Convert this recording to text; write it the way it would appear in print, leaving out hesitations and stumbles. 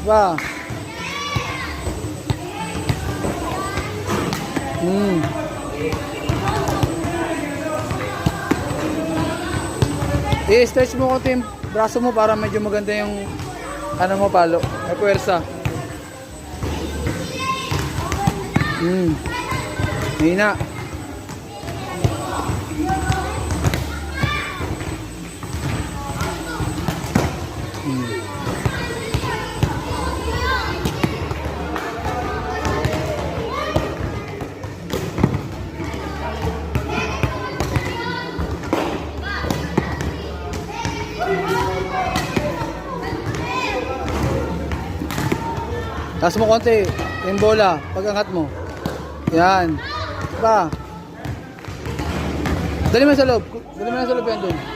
Ba? I-stretch mo konti yung braso mo para medyo maganda yung ano mo palo. May puwersa. Hina. Taas mo konti, yung bola, pag-angat mo. Yan. Ba? Dali mo sa loob. Dali mo na sa loob yan doon.